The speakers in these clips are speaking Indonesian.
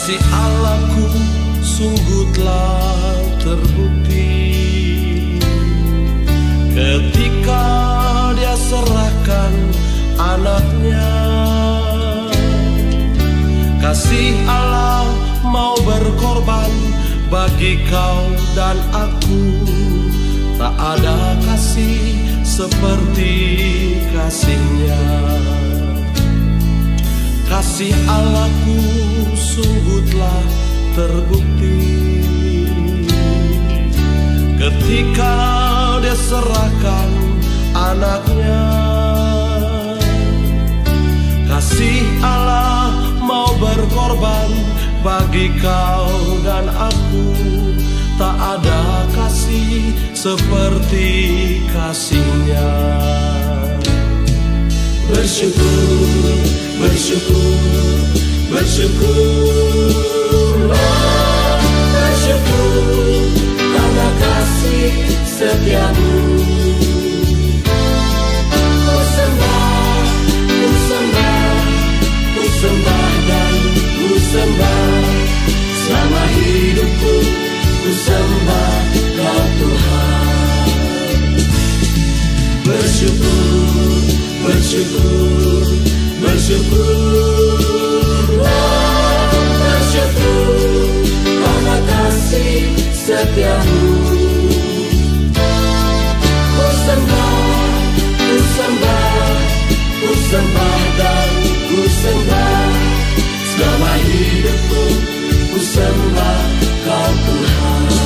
Kasih Allahku sungguh telah terbukti ketika Dia serahkan anaknya. Kasih Allah mau berkorban bagi kau dan aku. Tak ada kasih seperti kasih-Nya. Kasih Allahku sungguh telah terbukti ketika Dia serahkan anaknya. Kasih Allah mau berkorban bagi kau dan aku. Tak ada kasih seperti kasih-Nya. Bersyukur, bersyukur, bersyukurlah, bersyukur karena kasih setiamu. Ku sembah, ku sembah, ku sembah dan ku sembah. Selama hidupku ku sembah Kau Tuhan. Bersyukur, bersyukur, bersyukurlah, bersyukur karena kasih setiamu. Ku sembah, ku sembah, ku sembah dan ku sembah. Selama hidupku ku sembah Kau Tuhan.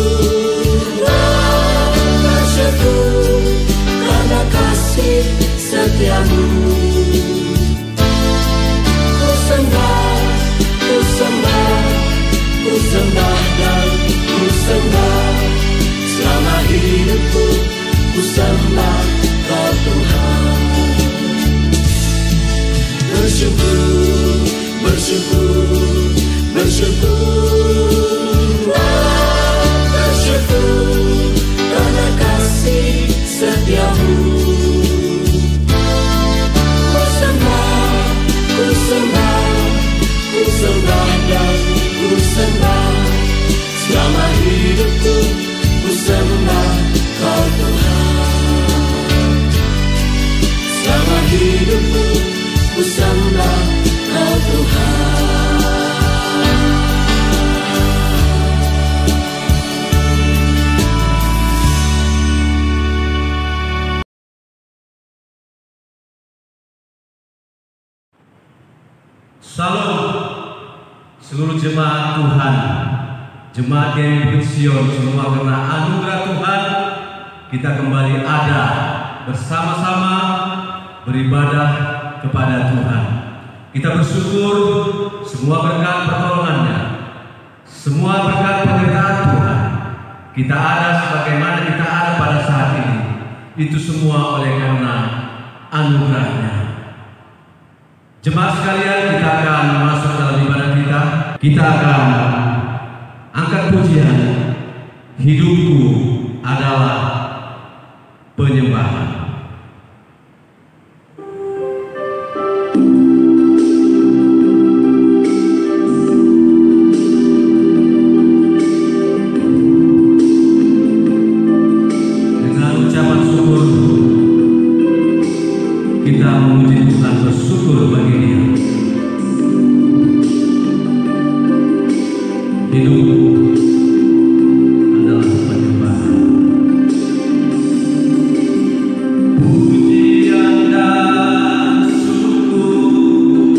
Bersyukurlah, bersyukur karena kasih setiamu. Ku sembah, ku sembah, ku sembah dan ku sembah. Selama hidupku ku sembah Kau Tuhan. Bersyukur, bersyukur, bersyukurlah, bersyukur karena kasih setiamu. Ku sembah, ku sembah, ku sembah dan ku sembah. Selama hidupku ku sembah Kau Tuhan. Selama hidupku ku sembah Kau Tuhan. Salam seluruh jemaat Tuhan, jemaat yang di Sion, semua karena anugerah Tuhan kita kembali ada bersama-sama beribadah kepada Tuhan. Kita bersyukur semua berkat pertolongan-Nya, semua berkat penyertaan Tuhan. Kita ada sebagaimana kita ada pada saat ini, itu semua oleh karena anugerah-Nya. Jemaat sekalian, kita akan masuk dalam ibadah kita. Kita akan angkat pujian, hidupku adalah penyembahan. Dengan ucapan syukur, kita memuji Tuhan, bersyukur bagi Dia. Hidupku adalah penyembahan. Pujian dan syukur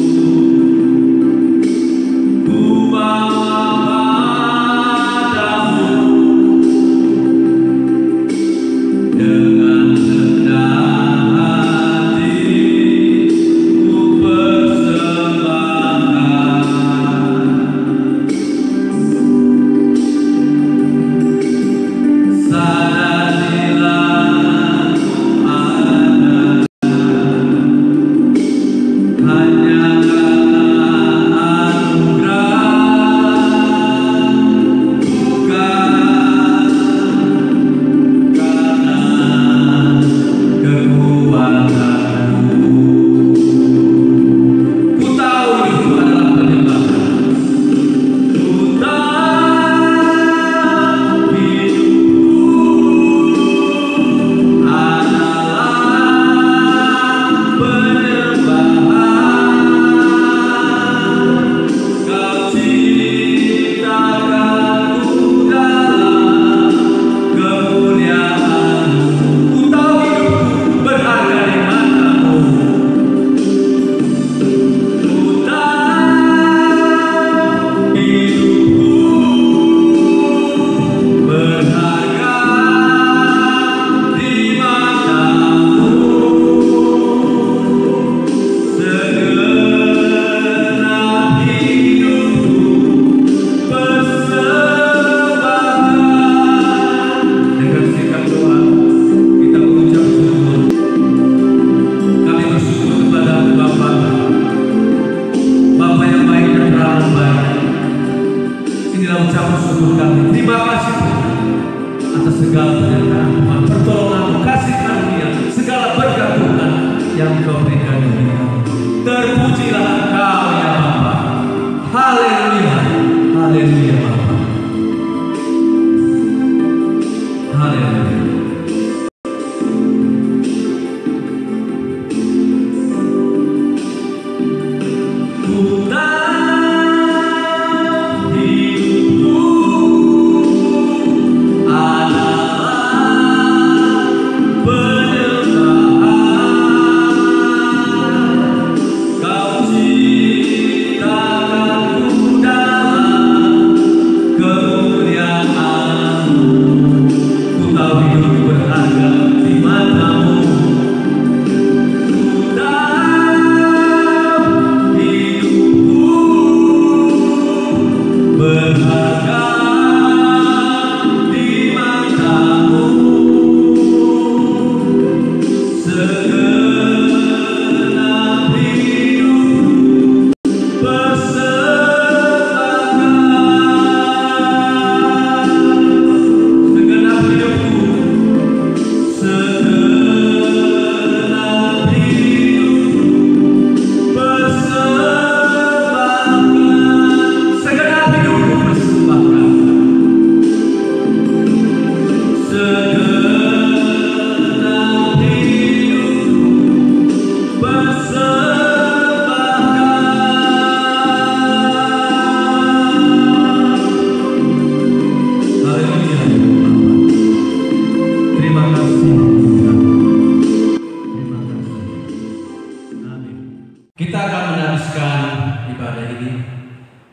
ucapan syukur kami. Terima kasih Tuhan atas segala penyertaan Tuhan, pertolongan, kasih karunia, segala berkat Tuhan yang Kau berikan bagi kami. Terpujilah Engkau ya Bapa. Haleluya, haleluya Bapa. Haleluya.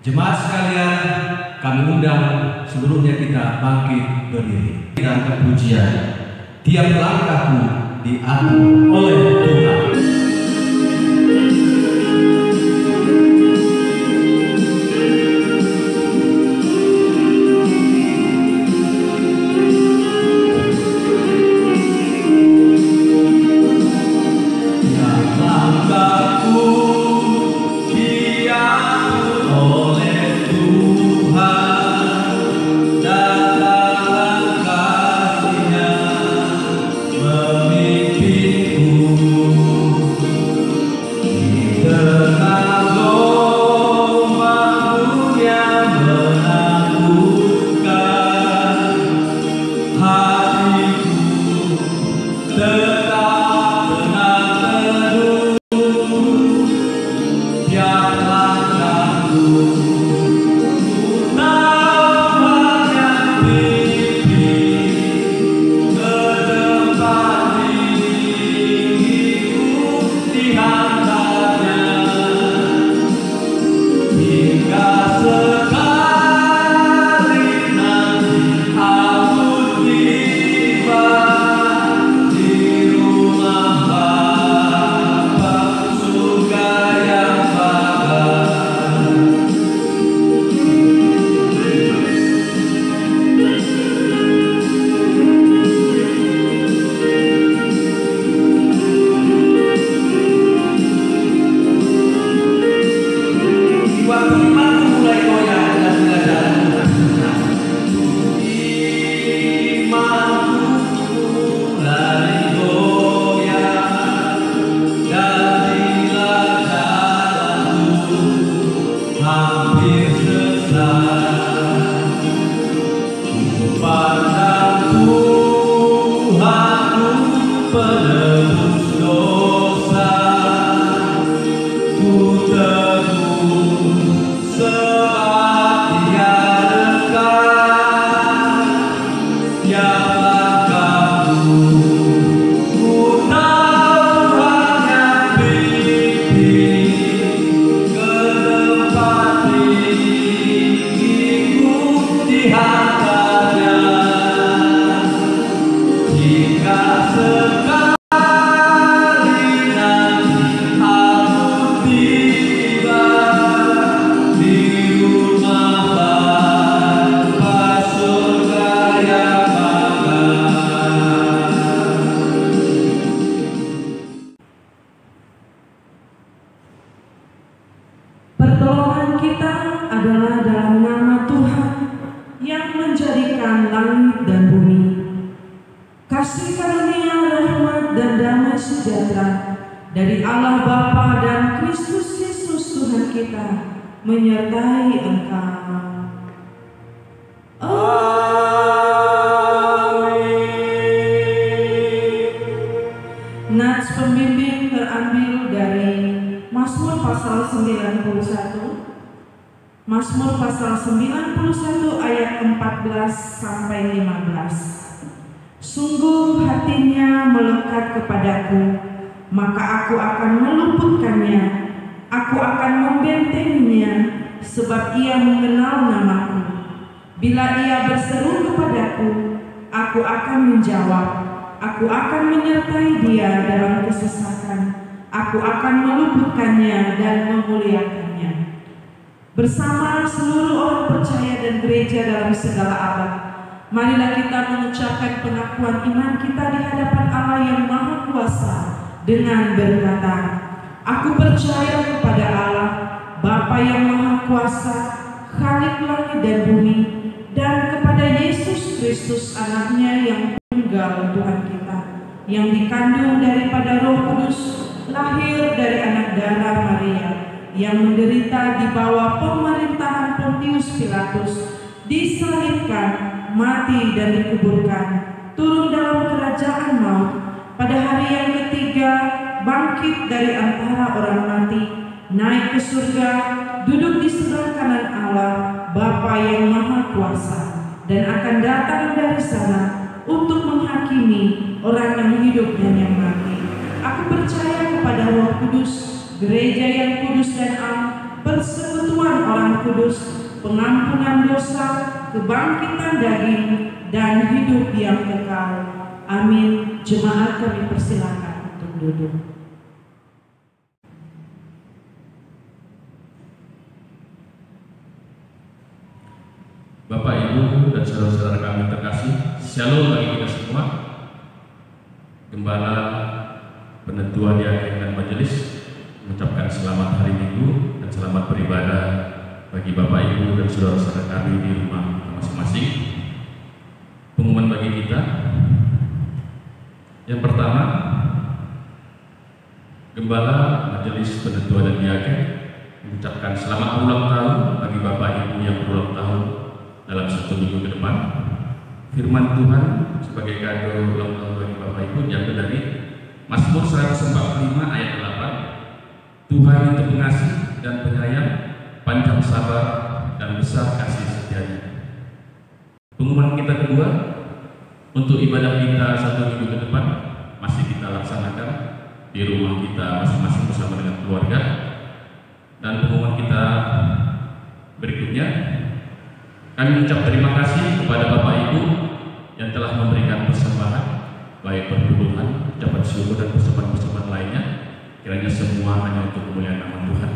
Jemaat sekalian, kami undang seluruhnya kita bangkit berdiri. Dengan kepujian, tiap langkahku diatur oleh Tuhan. Di menyertai Engkau. Nats pembimbing terambil dari Mazmur pasal 91. Mazmur pasal 91 ayat 14 sampai 15. Sungguh hatinya melekat kepadaku, maka aku akan meluputkannya, aku akan membentenginya, sebab ia mengenal namaku. Bila ia berseru kepadaku, aku akan menjawab. Aku akan menyertai dia dalam kesesakan. Aku akan meluputkannya dan memuliakannya. Bersama seluruh orang percaya dan gereja dalam segala abad, marilah kita mengucapkan pengakuan iman kita di hadapan Allah yang Maha Kuasa dengan berkata, Aku percaya kepada Allah, Bapa yang Maha Kuasa, Khalik langit dan bumi, dan kepada Yesus Kristus anaknya yang tunggal Tuhan kita, yang dikandung daripada Roh Kudus, lahir dari anak darah Maria, yang menderita di bawah pemerintahan Pontius Pilatus, disalibkan, mati dan dikuburkan, turun dalam kerajaan maut, pada hari yang ketiga bangkit dari antara orang mati, naik ke surga, duduk di sebelah kanan Allah Bapa yang Maha Kuasa, dan akan datang dari sana untuk menghakimi orang yang hidup dan yang mati. Aku percaya kepada Roh Kudus, gereja yang kudus dan am, persekutuan orang kudus, pengampunan dosa, kebangkitan daging, dan hidup yang kekal. Amin. Jemaat kami persilakan untuk duduk. Bapak, Ibu, dan saudara-saudara kami terkasih, shalom bagi kita semua. Gembala penentuan diaken dan majelis mengucapkan selamat hari Minggu dan selamat beribadah bagi Bapak, Ibu, dan saudara-saudara kami di rumah masing-masing. Pengumuman bagi kita. Yang pertama, Gembala Majelis Penentuan dan Diaken mengucapkan selamat ulang tahun bagi Bapak, Ibu yang berulang tahun dalam 1 minggu ke depan. Firman Tuhan sebagai kado ulang tahun bagi Bapak, Ibu diambil dari Mazmur 145 ayat 8. Tuhan itu pengasih dan penyayang, panjang sabar dan besar kasih setianya. Pengumuman kita kedua, untuk ibadah kita 1 minggu ke depan masih kita laksanakan di rumah kita masing-masing bersama dengan keluarga. Dan pengumuman kita berikutnya, kami mengucap terima kasih kepada Bapak Ibu yang telah memberikan persembahan, baik perpuluhan, ucapan syukur dan persembahan-persembahan lainnya. Kiranya semua hanya untuk kemuliaan nama Tuhan.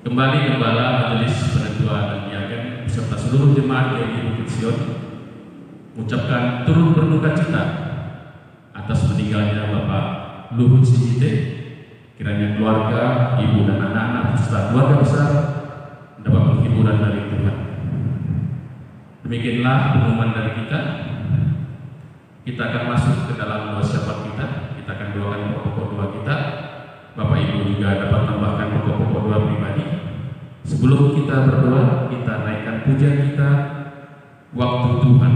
Kembali Gembala Majelis Penentuan dan Diaken beserta seluruh jemaat GMI Bukit Sion mengucapkan turut berduka cita atas meninggalnya Bapak Luhut Sijite. Kiranya keluarga, ibu dan anak-anak serta keluarga besar mendapat penghiburan dari Tuhan. Demikianlah pengumuman dari kita. Kita akan masuk ke dalam doa syafaat kita. Kita akan doakan pokok-pokok doa kita. Bapak Ibu juga dapat tambahkan pokok-pokok doa pribadi. Sebelum kita berdoa, kita naikkan pujian kita, Waktu Tuhan.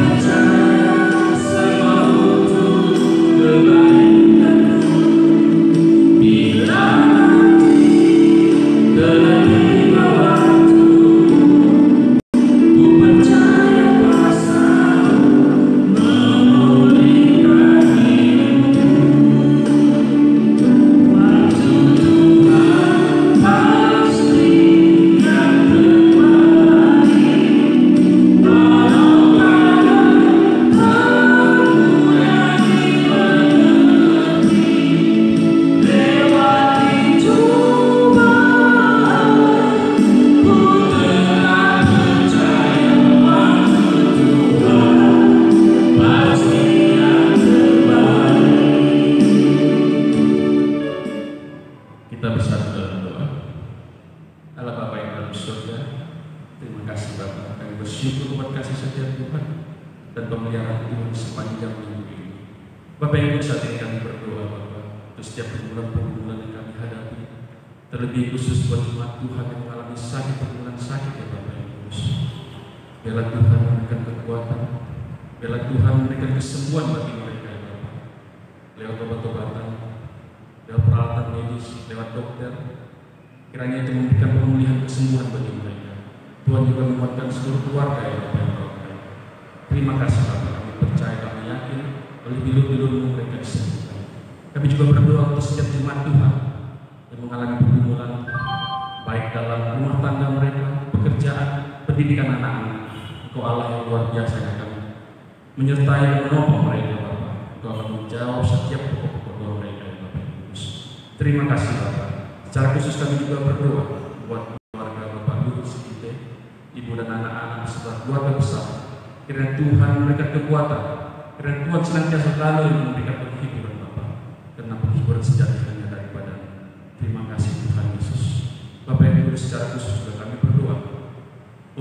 Percaya kasih Bapa, kami bersyukur buat kasih setia Tuhan dan pemeliharaan Tuhan sepanjang minggu ini. Bapak Ibu, saat ini kami berdoa Bapak untuk setiap pergumulan-pergumulan yang kami hadapi, terlebih khusus buat jemaat Tuhan yang mengalami sakit, pergumulan sakit ya Bapak Ibu. Biarlah Tuhan memberikan kekuatan, biarlah Tuhan memberikan kesembuhan bagi mereka ya Bapak, lewat obat-obatan, lewat peralatan medis, lewat dokter. Kiranya itu memberikan pemulihan kesembuhan bagi mereka. Tuhan juga menguatkan seluruh keluarga ya Bapak. Terima kasih Bapak, kami percaya, kami yakin oleh bilur-bilur mereka disembuhkan. Kami juga berdoa untuk setiap jemaat Tuhan yang mengalami pergumulan baik dalam rumah tangga mereka, pekerjaan, pendidikan anak-anak. Engkau Allah yang luar biasa yang akan menyertai dan menopang mereka Bapak. Engkau akan menjawab setiap pokok-pokok doa mereka ya Bapak Kudus. Terima kasih Bapak. Secara khusus kami juga berdoa buat keluarga Bapak Guru Sikite, ibu dan anak-anak serta keluarga besar. Kiranya Tuhan memberikan kekuatan, kiranya Tuhan senantiasa selalu memberikan penghiburan Bapak, karena penghiburan sejati hanya daripada. Terima kasih Tuhan Yesus. Bapak yang Kudus, secara khusus juga kami berdoa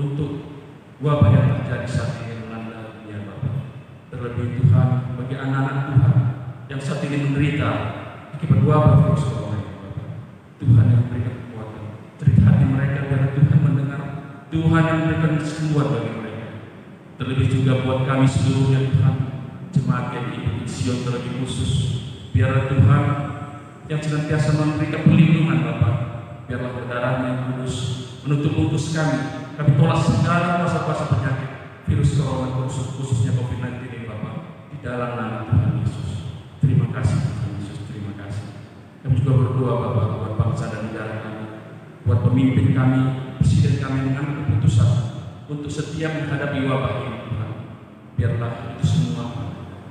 untuk wabah yang terjadi saat ini melanda dunia Bapak. Terlebih Tuhan bagi anak-anak Tuhan yang saat ini menderita akibat wabah virus corona. Tuhan yang memberikan kekuatan, terit hati mereka biar Tuhan mendengar, Tuhan yang memberikan kesembuhan bagi mereka. Terlebih juga buat kami seluruhnya Tuhan, jemaat yang di Sion terlebih khusus, biar Tuhan yang senantiasa memberikan perlindungan Bapak, biarlah darah-Nya yang kudus menutup bungkus kami tolak segala kuasa-kuasa penyakit virus corona khususnya COVID-19 ini Bapak, di dalam nama Tuhan Yesus. Terima kasih Tuhan Yesus, terima kasih. Kami juga berdoa Bapak buat bangsa dan negara kami, buat pemimpin kami, presiden kami mengambil keputusan untuk setiap menghadapi wabah ini Tuhan. Biarlah itu semua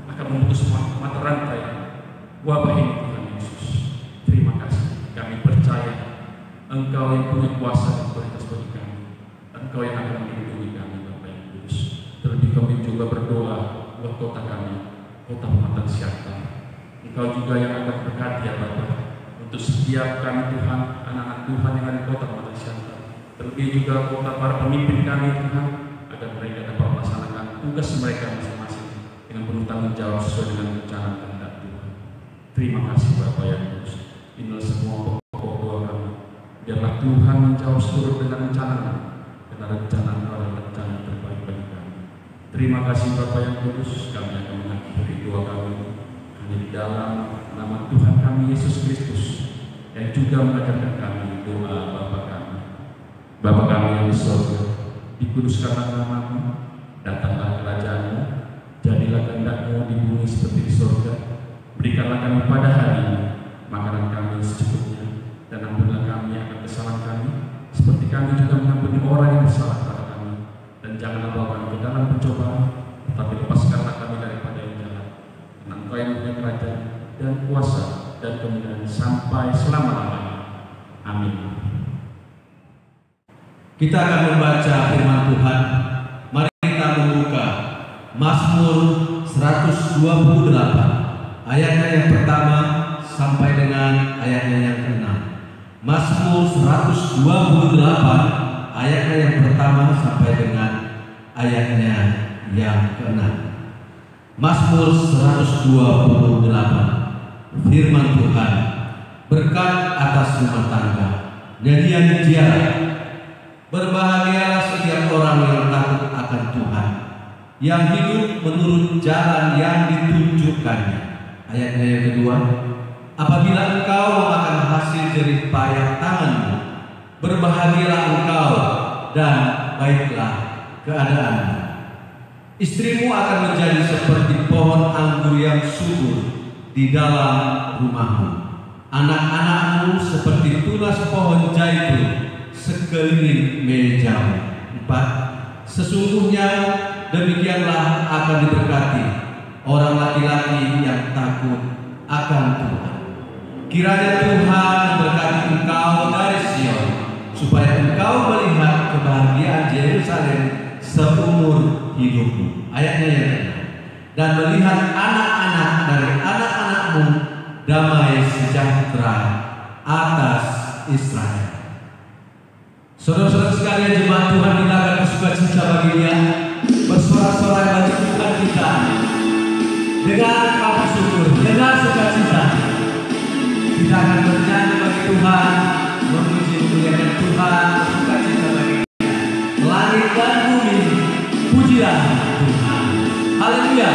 akan memutus mata rantai wabah ini Tuhan Yesus. Terima kasih. Kami percaya Engkau yang punya kuasa dan otoritas bagi kami. Engkau yang akan melindungi kami Bapak yang kudus. Terlebih kami juga berdoa buat kota kami, kota Pematang Siantar. Engkau juga yang akan berkati ya Bapak untuk setiap kami Tuhan, anak-anak Tuhan yang ada di kota Pematang Siantar. Terlebih juga kota para pemimpin kami Tuhan, agar mereka dapat melaksanakan tugas mereka masing-masing dengan penuh tanggung jawab sesuai dengan rencana kehendak Tuhan. Terima kasih Bapak yang kudus. Inilah semua pokok doa kami. Biarlah Tuhan menjawab seluruh dengan rencana, karena rencana Engkau adalah rencana terbaik bagi kami. Terima kasih Bapak yang kudus. Kami akan mengakhiri doa kami hanya di dalam nama Tuhan kami Yesus Kristus, yang juga mengajarkan kami doa Bapa kami. Bapa kami yang di surga, dikuduskanlah nama-Mu, datanglah kerajaan-Mu, jadilah kehendak-Mu di bumi seperti di surga. Berikanlah kami pada hari ini makanan kami secukupnya, dan ampunilah kami akan kesalahan kami, seperti kami juga mengampuni orang yang bersalah kepada kami. Dan janganlah bawa kami ke dalam pencobaan, tetapi lepaskanlah kami daripada yang jahat. Karena Engkau yang punya kerajaan dan kuasa dan kemuliaan sampai selama-lamanya. Amin. Kita akan membaca firman Tuhan. Mari kita membuka Mazmur 128 ayatnya yang pertama sampai dengan ayatnya yang ke-6. Mazmur 128 ayatnya yang pertama sampai dengan ayatnya yang ke-6. Mazmur 128. Firman Tuhan. Berkat atas rumah tangga, nyanyian ziarah. Berbahagialah setiap orang yang takut akan Tuhan, yang hidup menurut jalan yang ditunjukkannya. Ayatnya yang kedua. Apabila engkau memakan hasil jerih payah tanganmu, berbahagialah engkau dan baiklah keadaanmu. Istrimu akan menjadi seperti pohon anggur yang subur di dalam rumahmu. Anak-anakmu seperti tunas pohon zaitun sekeliling mejamu. 4. Sesungguhnya demikianlah akan diberkati orang laki-laki yang takut akan Tuhan. Kiranya Tuhan memberkati engkau dari Sion, supaya engkau melihat kebahagiaan Yerusalem seumur hidupmu. Ayatnya yang ke-6. Dan melihat anak-anak dari anak-anakmu damai sejahtera atas Israel. Saudara-saudara sekalian, jemaat Tuhan, kita akan bersukacita bagi Dia, bersorak-sorai bagi Tuhan kita dengan kamu syukur, dengan sukacita. Kita akan bernyanyi bagi Tuhan, memuji memuliakan Tuhan, sukacita bagi Dia. Langit dan bumi, pujilah Tuhan. Haleluya.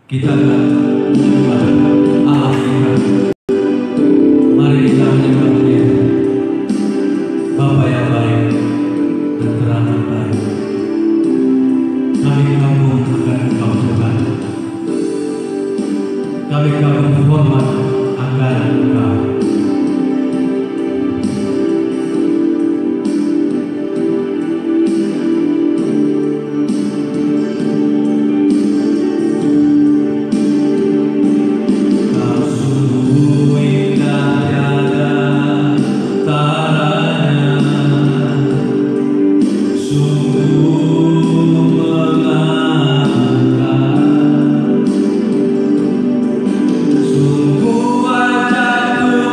Kita akan menyembah Allah kita. Mari kita menyembah Dia, Bapa yang baik dan teramat baik. Kami kagum akan Engkau Tuhan. Kami kagum hormat akan Engkau. Sungguh wajah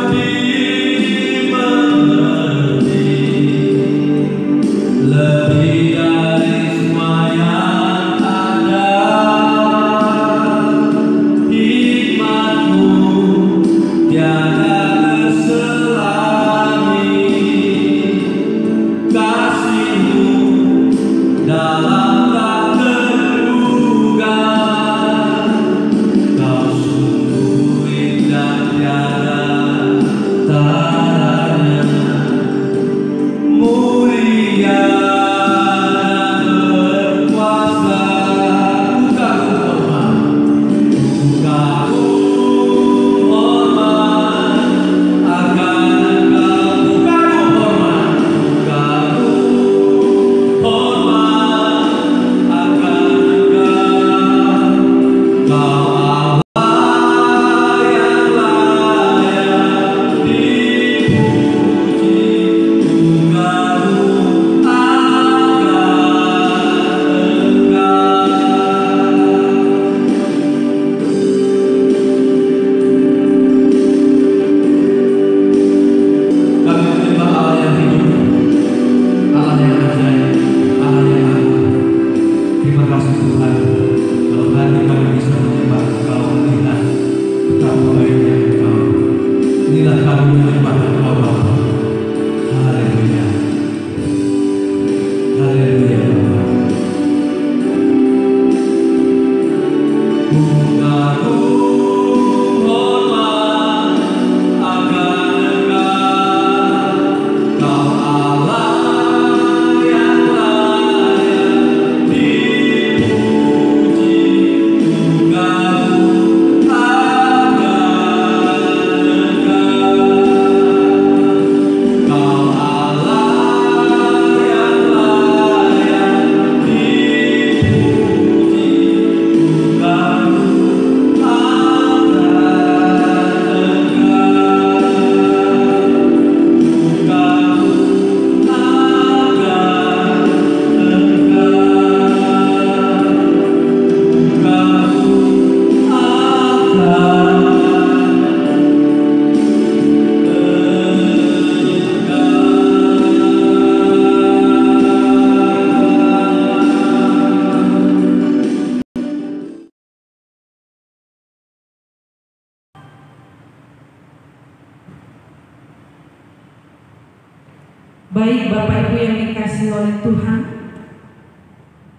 Baik Bapak Ibu yang dikasihi oleh Tuhan,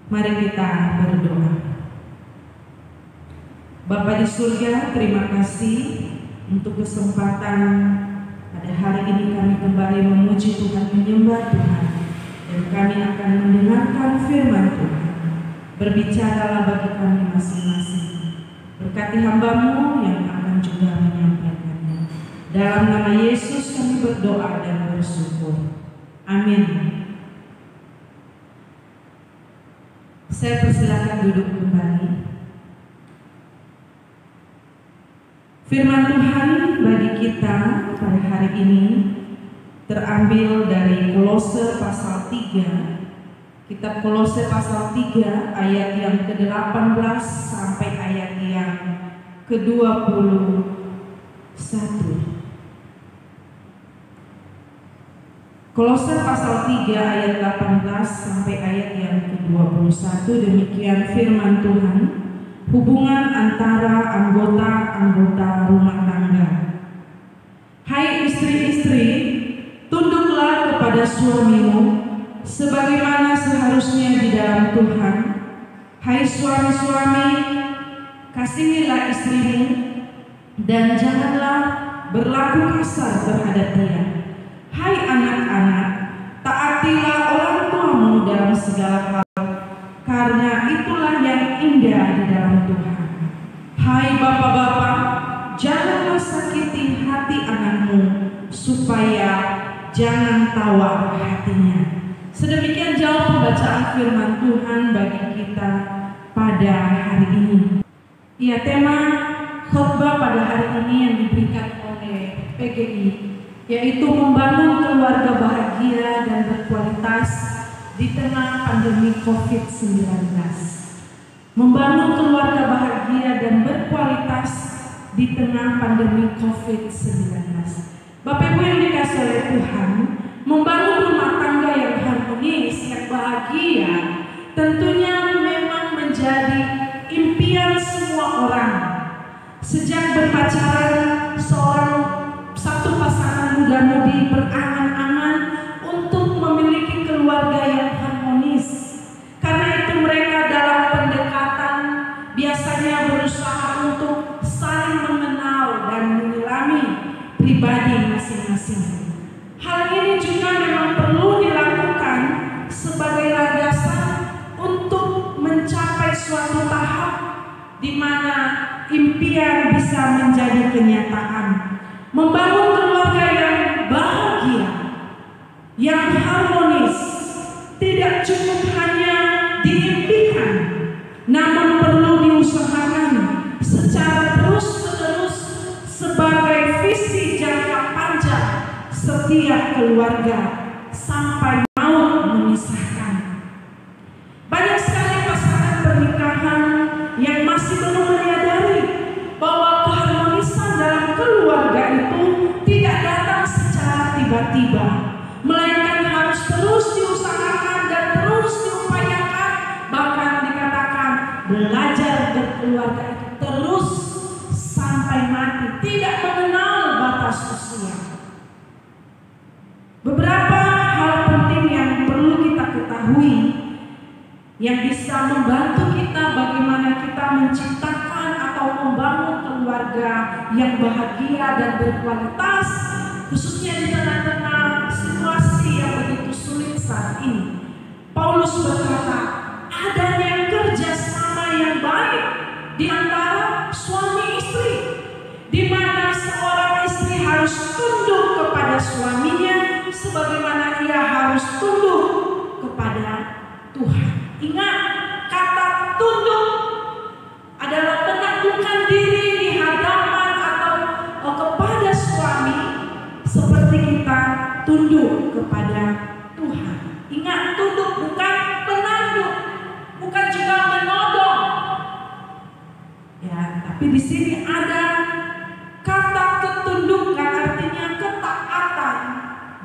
mari kita berdoa. Bapa di surga, terima kasih untuk kesempatan pada hari ini kami kembali memuji Tuhan, menyembah Tuhan, dan kami akan mendengarkan firman Tuhan. Berbicaralah bagi kami masing-masing. Berkati hamba-Mu yang akan juga menyampaikannya. Dalam nama Yesus kami berdoa dan bersyukur. Amin. Saya persilakan duduk kembali. Firman Tuhan bagi kita pada hari ini terambil dari Kolose pasal 3. Kitab Kolose pasal 3 ayat yang ke-18 sampai ayat yang ke-21. Kolose pasal 3 ayat 18 sampai ayat yang ke-21, demikian firman Tuhan. Hubungan antara anggota-anggota rumah tangga. Hai istri-istri, tunduklah kepada suamimu sebagaimana seharusnya di dalam Tuhan. Hai suami-suami, kasihilah istrimu dan janganlah berlaku kasar terhadap dia. Hai anak-anak, taatilah orang tuamu dalam segala hal, karena itulah yang indah di dalam Tuhan. Hai bapak-bapak, janganlah sakiti hati anakmu, supaya jangan tawar hatinya. Sedemikian jauh pembacaan firman Tuhan bagi kita pada hari ini. Ya, tema khotbah pada hari ini yang diberikan oleh PGI yaitu membangun keluarga bahagia dan berkualitas di tengah pandemi COVID-19. Membangun keluarga bahagia dan berkualitas di tengah pandemi COVID-19. Bapak Ibu yang dikasihi oleh Tuhan, membangun rumah tangga yang harmonis, yang bahagia, tentunya memang menjadi impian semua orang. Sejak berpacaran, satu pasangan muda-mudi berangan-angan untuk memiliki keluarga yang harmonis. Karena itu mereka dalam pendekatan biasanya berusaha untuk saling mengenal dan menyelami pribadi masing-masing. Hal ini juga memang perlu dilakukan sebagai landasan untuk mencapai suatu tahap di mana impian bisa menjadi kenyataan. Membangun keluarga yang bahagia, yang harmonis, tidak cukup hanya diimpikan, namun perlu diusahakan secara terus-menerus sebagai visi jangka panjang setiap keluarga sampai maut memisahkan. Banyak sekali pasangan pernikahan yang masih belum menyadari bahwa keharmonisan dalam keluarga itu tidak datang secara tiba-tiba, melainkan harus terus diusahakan dan terus diupayakan. Bahkan dikatakan belajar berkeluarga itu terus sampai mati, tidak mengenal batas usia. Beberapa hal penting yang perlu kita ketahui yang bisa membantu kita bagaimana kita menciptakan atau membangun keluarga yang bahagia dan berkualitas, khususnya di tengah-tengah situasi yang begitu sulit saat ini. Paulus berkata, adanya kerjasama yang baik di antara suami istri, di mana seorang istri harus tunduk kepada suaminya sebagaimana ia harus tunduk kepada Tuhan. Ingat, kata tunduk adalah menaklukkan diri di hadapan atau kepada suami seperti kita tunduk kepada Tuhan. Ingat, tunduk bukan menanduk, bukan juga menodong. Ya, tapi di sini ada kata ketundukan, artinya ketaatan.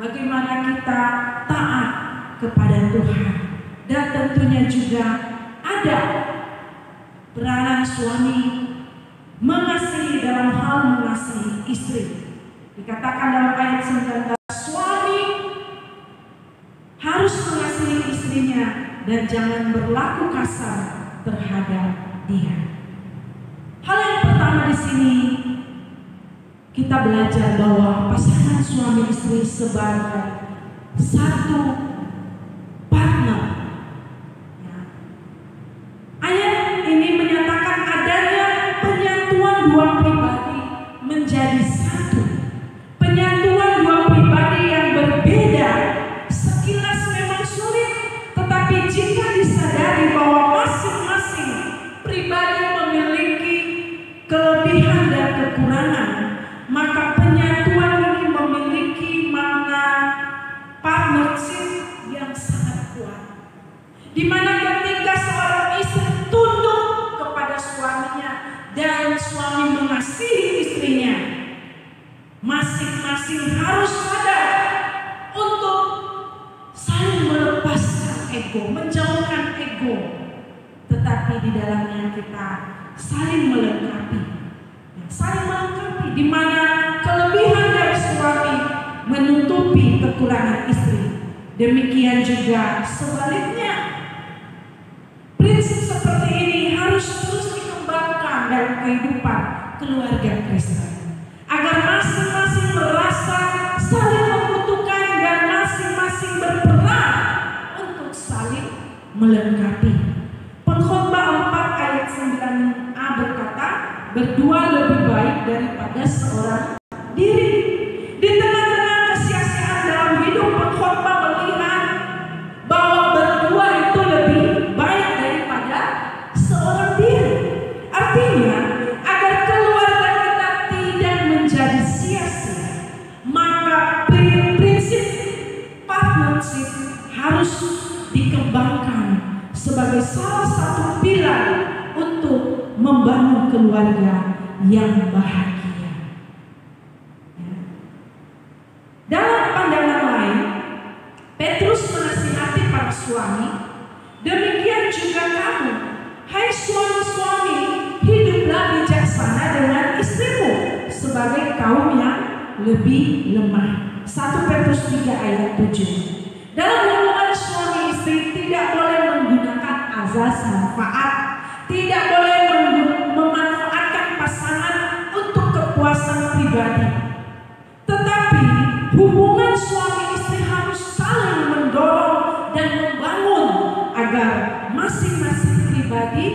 Bagaimana kita taat kepada Tuhan. Dan tentunya juga ada peranan suami mengasihi dalam hal mengasihi istri. Dikatakan dalam ayat 19, suami harus mengasihi istrinya dan jangan berlaku kasar terhadap dia. Hal yang pertama di sini kita belajar bahwa pasangan suami istri sebagai satu partner. Ayat ini menyatakan adanya penyatuan dua pribadi menjadi satu. Penyatuan dua pribadi yang berbeda sekilas memang sulit, tetapi jika disadari bahwa masing-masing pribadi memiliki kelebihan dan kekurangan, maka penyatuan ini memiliki makna partnership yang sangat kuat. Di mana ketika seorang istri tunduk kepada suaminya dan suami mengasihi istrinya, masing-masing harus sadar untuk saling melepaskan ego, menjauhkan ego, tetapi di dalamnya kita saling melengkapi, di mana kelebihan dari suami menutupi kekurangan istri. Demikian juga sebaliknya. Prinsip seperti ini harus terus dikembangkan dalam kehidupan keluarga Kristen, agar masing-masing merasa saling membutuhkan dan masing-masing berperan untuk saling melengkapi. Pengkhotbah 4 ayat 9a berkata, berdua lebih baik daripada seorang diri. Di tengah-tengah kesia-siaan dalam hidup, pengkhotbah melihat bahwa berdua itu lebih baik daripada seorang diri. Artinya, agar keluarga kita tidak menjadi sia-sia, maka prinsip partnership harus dikembangkan sebagai salah satu pilar untuk membangun keluarga yang bahagia. Dalam pandangan lain, Petrus menasihati para suami, demikian juga kamu, hai suami-suami, hiduplah bijaksana dengan istrimu sebagai kaum yang lebih lemah. 1 Petrus 3 ayat 7. Dalam hubungan suami istri tidak boleh menggunakan azas manfaat, tidak boleh memanfaatkan pasangan untuk kepuasan pribadi. Tetapi hubungan suami istri harus saling mendorong dan membangun agar masing-masing pribadi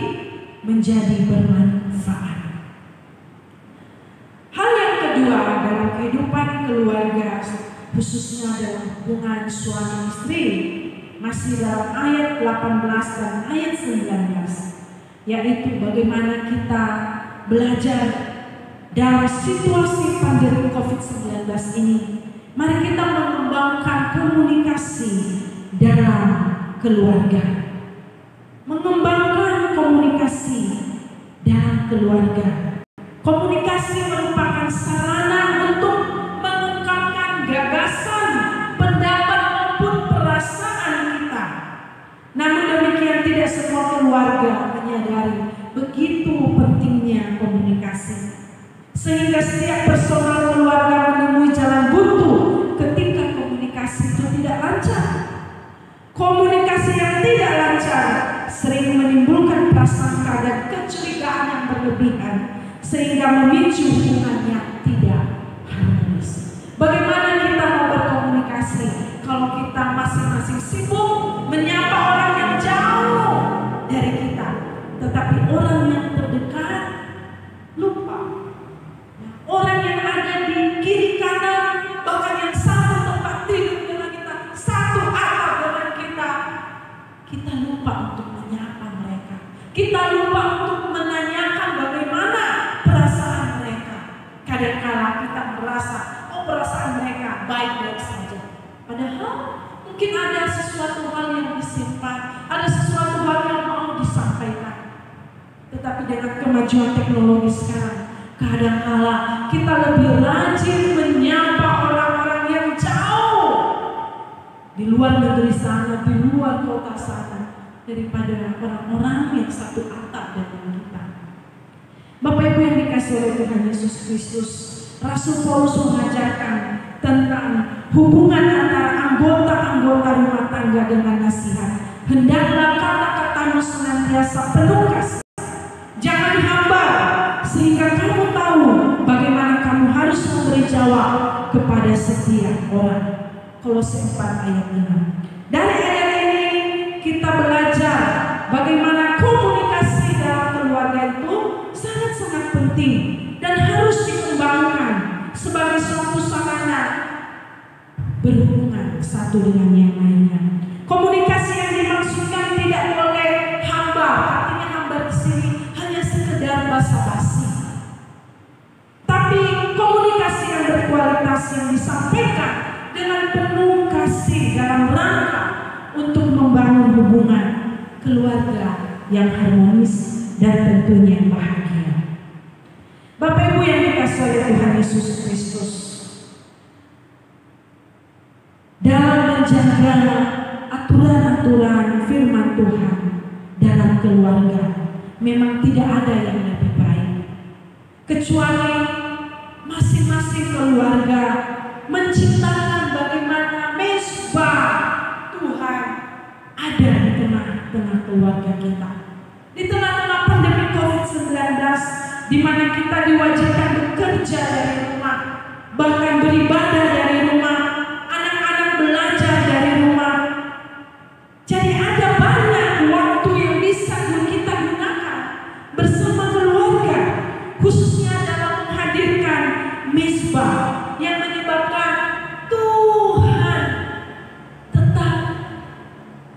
menjadi bermanfaat. Hal yang kedua dalam kehidupan keluarga, khususnya dalam hubungan suami istri, masih dalam ayat 18 dan ayat 19, yaitu bagaimana kita belajar dalam situasi pandemi COVID-19 ini. Mari kita mengembangkan komunikasi dalam keluarga. Mengembangkan komunikasi dalam keluarga. Komunikasi merupakan sarana untuk mengungkapkan gagasan, pendapat maupun perasaan kita. Namun demikian tidak semua keluarga menyadari begitu pentingnya komunikasi. Sehingga setiap personal keluarga menemui jalan buntu ketika komunikasi itu tidak lancar. Komunikasi yang tidak lancar sehingga memicu hubungan yang tidak harmonis. Bagaimana kita mau berkomunikasi kalau kita masing-masing sibuk menyapa orang yang jauh dari kita, tetapi orang yang terdekat lupa. Orang yang ada di kiri kanan, bahkan yang satu tempat tidur dengan kita, satu atap dengan kita lupa untuk menyapa mereka. Kita lupa untuk menanyakan bagaimana perasaan mereka. Kadang-kala kita merasa, perasaan mereka baik-baik saja. Padahal mungkin ada sesuatu hal yang disimpan, ada sesuatu hal yang mau disampaikan. Tetapi dengan kemajuan teknologi sekarang, kadang-kala kita lebih rajin menyapa orang-orang yang jauh di luar negeri sana, di luar kota sana, daripada orang-orang yang satu atap dengan kita. Bapak Ibu yang dikasihi oleh Tuhan Yesus Kristus, Rasul Paulus mengajarkan tentang hubungan antara anggota-anggota rumah tangga dengan nasihat. Hendaklah kata-katamu senantiasa penuh kasih, jangan hambar, sehingga kamu tahu bagaimana kamu harus memberi jawab kepada setiap orang. Kolose 4 ayat 5. Dari ayat ini kita belajar bagaimana komunikasi dalam keluarga itu sangat-sangat penting dan harus dikembangkan sebagai suatu sarana berhubungan satu dengan yang lainnya. Komunikasi yang dimaksudkan tidak boleh hambar. Artinya hambar di sini hanya sekedar basa-basi. Tapi komunikasi yang berkualitas yang disampaikan dengan penuh kasih dalam rangka untuk membangun hubungan keluarga yang harmonis dan tentunya bahagia. Bapak Ibu yang dikasihi oleh Tuhan Yesus Kristus, dalam menjaga aturan-aturan firman Tuhan dalam keluarga, memang tidak ada yang lebih baik kecuali masing-masing keluarga menciptakan bagaimana mesbah Tuhan ada di tengah-tengah keluarga kita. Di tengah-tengah pandemi COVID-19, di mana kita diwajibkan bekerja dari rumah, bahkan beribadah dari rumah, anak-anak belajar dari rumah. Jadi ada banyak waktu yang bisa kita gunakan bersama keluarga, khususnya dalam menghadirkan mesbah yang menyebabkan Tuhan tetap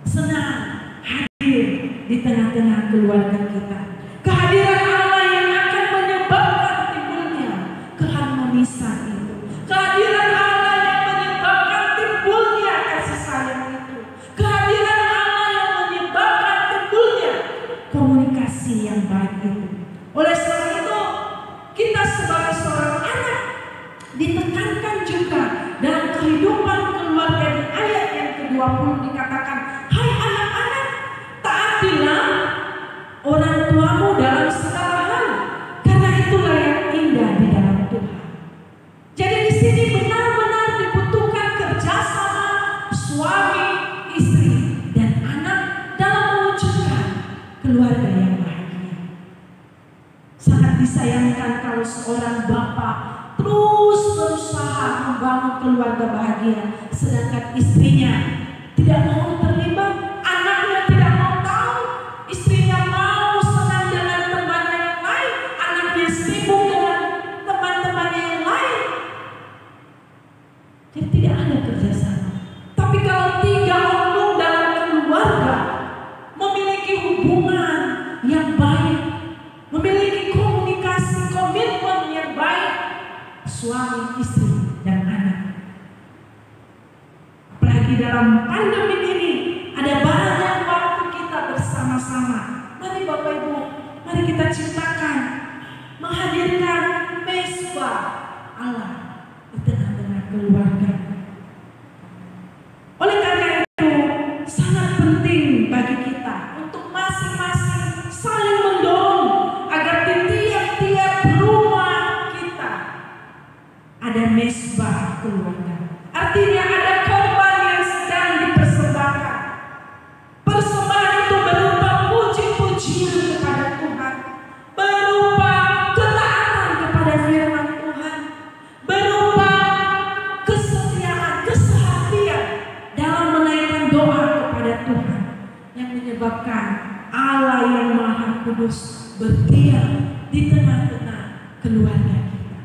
senang hadir di tengah-tengah keluarga kita. Kehadiran Allah yang akan menyebabkan timbulnya keharmonisan itu. Kehadiran Allah yang menyebabkan timbulnya kasih sayang itu. Kehadiran Allah yang menyebabkan timbulnya komunikasi yang baik itu. Oleh sebab itu, kita sebagai seorang anak ditekankan juga dalam kehidupan keluarga. Di ayat yang ke-20 dikatakan, hai anak-anak, taatilah orang tuamu dalam segala hal, karena itulah yang indah di dalam Tuhan. Jadi di sini benar-benar dibutuhkan kerjasama suami, istri, dan anak dalam mewujudkan keluarga yang bahagia. Sangat disayangkan kalau seorang bapak terus berusaha membangun keluarga bahagia, sedangkan istrinya tidak mau terlibat, anaknya tidak mau tahu, istrinya mau senang dengan temannya yang lain, anaknya sibuk dengan teman-temannya yang lain. Jadi tidak ada kerjasama. Tapi kalau 3 oknum dalam keluarga memiliki hubungan yang baik, memiliki komunikasi, komitmen yang baik, suami, istri, dan anak. Apalagi dalam pandemi ini ada banyak waktu kita bersama-sama. Mari Bapak Ibu, mari kita ciptakan, menghadirkan mesbah Allah di tengah-tengah keluarga. Oleh karena itu, sangat penting bagi kita untuk masing-masing saling mendorong agar di tiap-tiap rumah kita ada mesbah keluarga. Artinya ada korban yang sedang dipersembahkan. Persembahan itu berupa puji-pujian kepada Tuhan, berupa ketaatan menyebabkan Allah yang Maha Kudus berdiam di tengah-tengah keluarga kita.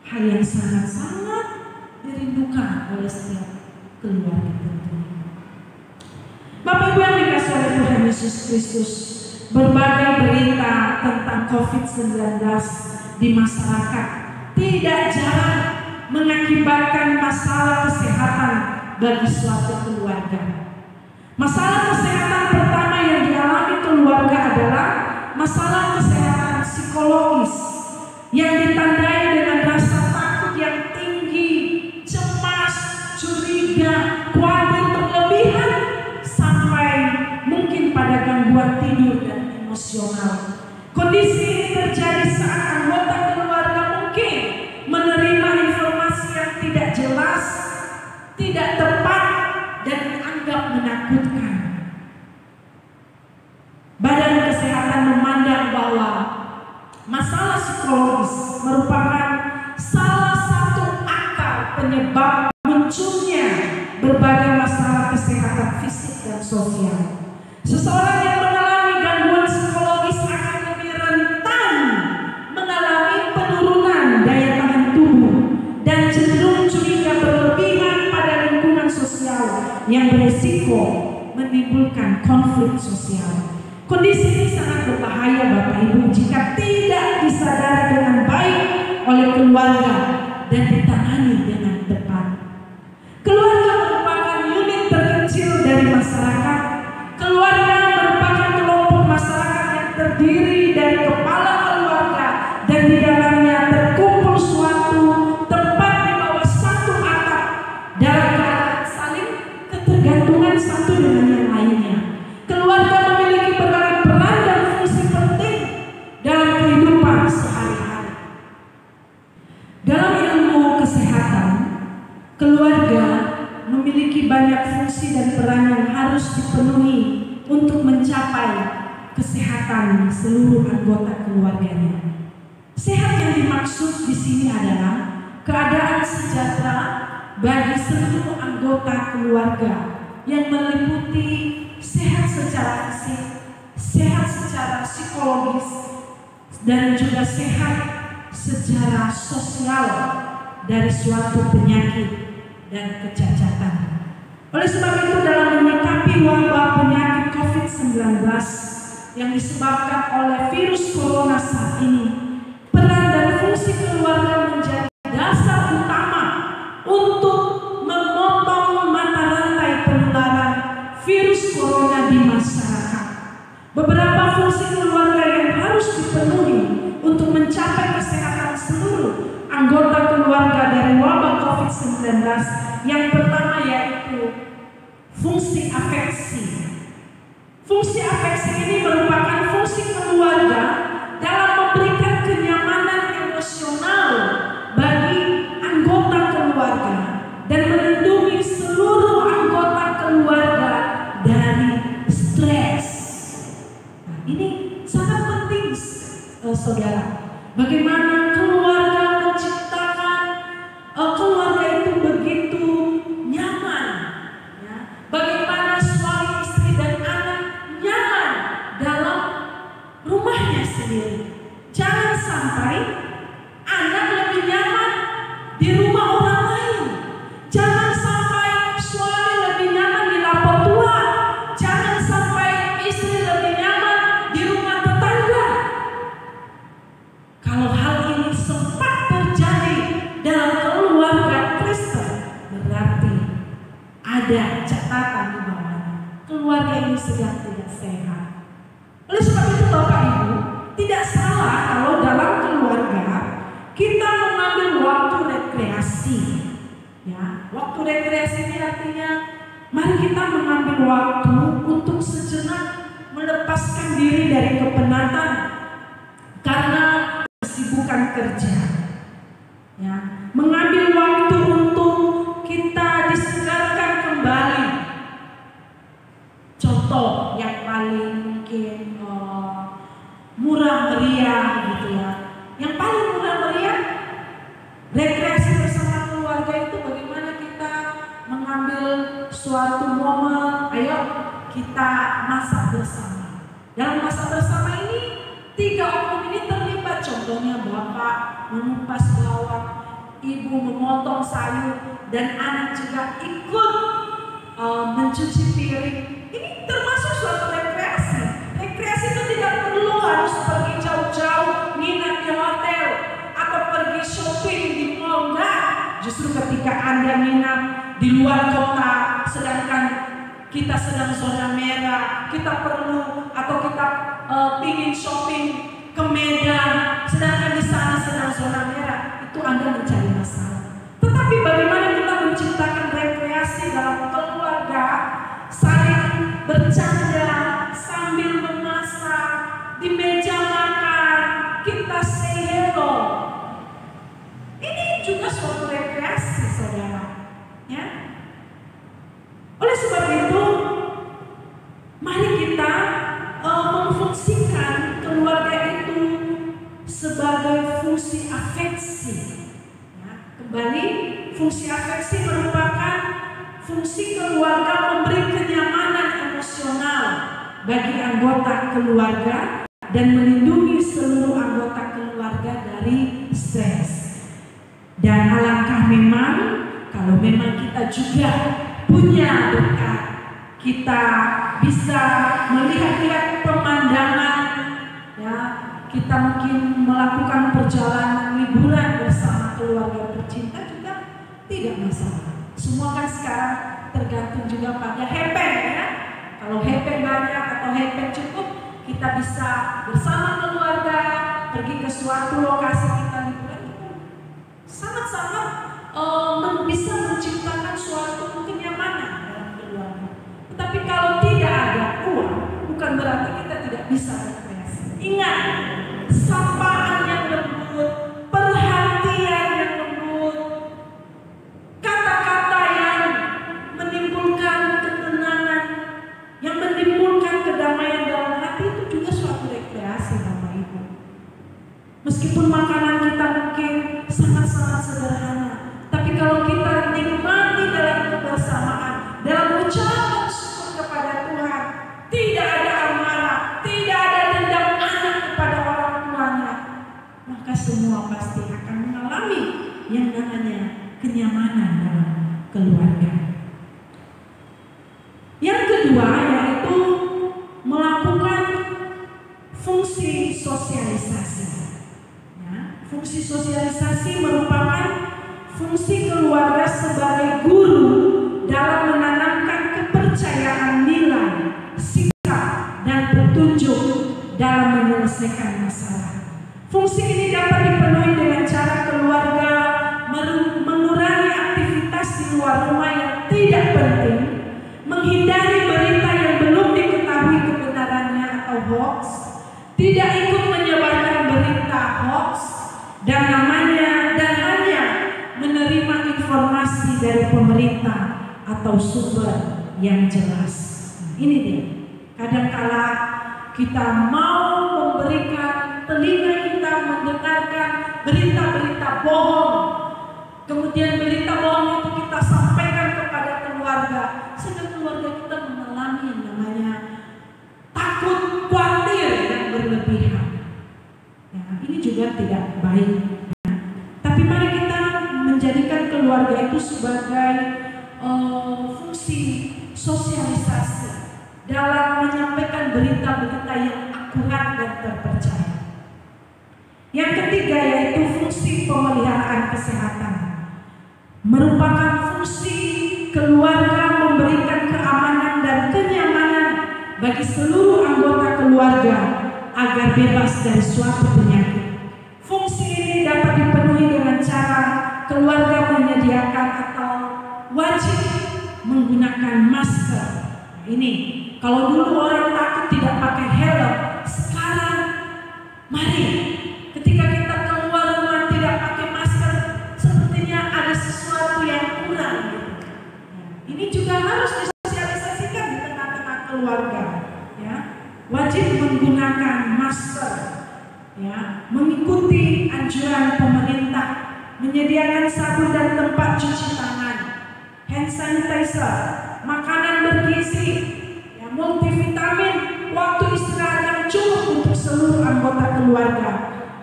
Hal yang sangat-sangat dirindukan oleh setiap keluarga tentunya. Bapak Ibu yang dikasihi oleh Tuhan Yesus Kristus, berbagai berita tentang COVID-19 di masyarakat tidak jarang mengakibatkan masalah kesehatan bagi suatu keluarga. Masalah kesehatan pertama yang dialami keluarga adalah masalah kesehatan psikologis yang ditandai dengan rasa takut yang tinggi, cemas, curiga, khawatir berlebihan, sampai mungkin pada gangguan tidur dan emosional. Kondisi ini terjadi saat anggota keluarga mungkin menerima informasi yang tidak jelas, tidak tepat, dan dianggap menakutkan. Badan Kesehatan memandang bahwa masalah psikologis merupakan salah satu akar penyebab munculnya berbagai masalah kesehatan fisik dan sosial. Seseorang yang mengalami gangguan psikologis akan lebih rentan mengalami penurunan daya tahan tubuh dan cenderung curiga berlebihan pada lingkungan sosial yang beresiko menimbulkan konflik sosial. Kondisi ini sangat berbahaya Bapak Ibu jika tidak disadari dengan baik oleh keluarga dan ditangani dengan tepat. Keluarga merupakan unit terkecil dari masyarakat. Keluarga merupakan kelompok masyarakat yang terdiri dari kepala keluarga dan di dalamnya terkumpul suatu tempat di bawah satu atap dalam keadaan saling ketergantungan satu dengan yang lainnya. Keluarga memiliki berbagai peran dan fungsi penting dalam kehidupan sehari-hari. Dalam ilmu kesehatan, keluarga memiliki banyak fungsi dan peran yang harus dipenuhi untuk mencapai kesehatan seluruh anggota keluarganya. Sehat yang dimaksud di sini adalah keadaan sejahtera bagi seluruh anggota keluarga yang meliputi sehat secara fisik, sehat secara psikologis, dan juga sehat secara sosial dari suatu penyakit dan kecacatan. Oleh sebab itu dalam menyikapi wabah penyakit COVID-19 yang disebabkan oleh virus corona saat ini, peran dan fungsi keluarga menjadi dasar utama untuk memotong mata rantai penularan virus corona di masyarakat. Beberapa fungsi keluarga yang harus dipenuhi untuk mencapai kesehatan seluruh anggota keluarga dari wabah COVID-19. Yang pertama yaitu fungsi afeksi. Fungsi afeksi ini merupakan fungsi keluarga dalam memberikan kenyamanan emosional bagi anggota keluarga dan melindungi seluruh anggota keluarga dari stres. Nah, ini sangat penting, saudara. Bagaimana keluarga menciptakan keluarga itu begitu nyaman, ya. Bagaimana suami, istri, dan anak nyaman dalam rumahnya sendiri. Jangan sampai anak lebih nyaman di rumah orang lain. Jangan sampai suami lebih nyaman di lapor tua. Jangan sampai istri lebih nyaman di rumah tetangga. Kalau hal ini sempat terjadi dalam keluarga Kristen, berarti ada catatan di bawahnya. Keluarga ini sedang tidak sehat. Oleh sebab itu Bapak Ibu, tidak salah kalau dalam keluarga kita mengambil waktu rekreasi. Ya, waktu rekreasi ini artinya mari kita mengambil waktu untuk sejenak melepaskan diri dari kepenatan karena kesibukan kerja. Ya, mengambil waktu untuk kita disegarkan kembali. Contoh yang paling mungkin murah meriah gitu ya. Yang paling murah meriah rekreasi bersama keluarga itu bagaimana kita mengambil suatu momen, ayo kita masak bersama. Dalam masak bersama ini 3 oknum ini terlibat, contohnya bapak mengupas bawang, ibu memotong sayur, dan anak juga ikut mencuci piring. Ini termasuk suatu rekreasi. Rekreasi itu tidak perlu harus pergi jauh-jauh, nginap di hotel, atau pergi shopping di mall. Enggak. Justru ketika Anda nginap di luar kota, sedangkan kita sedang zona merah, kita perlu atau kita ingin shopping ke Medan, sedangkan di sana sedang zona merah, itu Anda mencari masalah. Tetapi bagaimana kita menciptakan rekreasi dalam keluarga, saling bercanda sambil memasak di meja makan, kita say hello. Ini juga suatu rekreasi, saudara. Ya. Oleh sebab itu, mari kita memfungsikan keluarga itu sebagai fungsi afeksi. Ya, kembali, fungsi afeksi merupakan fungsi keluarga memberi kenyamanan emosional bagi anggota keluarga dan melindungi seluruh anggota keluarga dari stres. Dan alangkah memang kalau memang kita juga punya berkat, kita bisa melihat-lihat pemandangan, ya, kita mungkin melakukan perjalanan liburan bersama keluarga tercinta juga tidak masalah. Semua kan sekarang tergantung juga pada hepeng, ya. Kalau hepeng banyak atau hepeng cukup, kita bisa bersama keluarga pergi ke suatu lokasi kita liburan, itu sangat-sangat bisa menciptakan suatu kenyamanan dalam keluarga. Tetapi kalau tidak ada uang, bukan berarti kita tidak bisa rekreasi. Ingat, sapaan yang lembut, perhatian yang lembut, kata-kata yang menimbulkan ketenangan, yang menimbulkan kedamaian dalam hati, itu juga suatu rekreasi, Bapak Ibu. Meskipun makanan kita mungkin sangat-sangat sederhana, tapi kalau kita nikmati dalam kebersamaan, dalam ucapan syukur kepada Tuhan, tidak ada amarah, tidak ada dendam anak kepada orang tuanya, maka semua pasti akan mengalami yang namanya kenyamanan dalam keluarga. Yang kedua yaitu melakukan fungsi sosialisasi. Ya, fungsi sosialisasi merupakan fungsi keluarga sebagai guru dalam menanamkan kepercayaan nilai, sikap, dan petunjuk dalam menyelesaikan masalah. Fungsi ini dapat dipenuhi dengan cara keluarga mengurangi aktivitas di luar rumah yang tidak penting, menghindari berita yang belum diketahui kebenarannya atau hoax, tidak ikut menyebarkan berita hoax, dan hanya menerima informasi dari pemerintah atau sumber yang jelas. Ini dia. Kadangkala kita mau memberikan telinga kita mendengarkan berita-berita bohong. Kemudian berita bohong itu kita sampaikan kepada keluarga, sehingga keluarga kita mengalami yang namanya takut, khawatir yang berlebihan. Ya, ini juga tidak baik. Tapi mari kita menjadikan keluarga itu sebagai fungsi sosialisasi dalam menyampaikan berita-berita yang akurat dan terpercaya. Yang ketiga yaitu fungsi pemeliharaan kesehatan. Merupakan fungsi keluarga memberikan keamanan dan kenyamanan bagi seluruh anggota keluarga agar bebas dari suatu penyakit. Fungsi ini dapat dipenuhi dengan cara keluarga menyediakan atau wajib menggunakan masker. Ini kalau dulu orang takut tidak pakai helm, sekarang mari ketika kita keluar rumah tidak pakai masker, sepertinya ada sesuatu yang kurang. Ini juga harus disosialisasikan di tengah-tengah keluarga. Ya, wajib menggunakan masker. Ya, mengikuti anjuran pemerintah, menyediakan sabun dan tempat cuci tangan, hand sanitizer, makanan bergizi, ya, multivitamin, waktu istirahat yang cukup untuk seluruh anggota keluarga,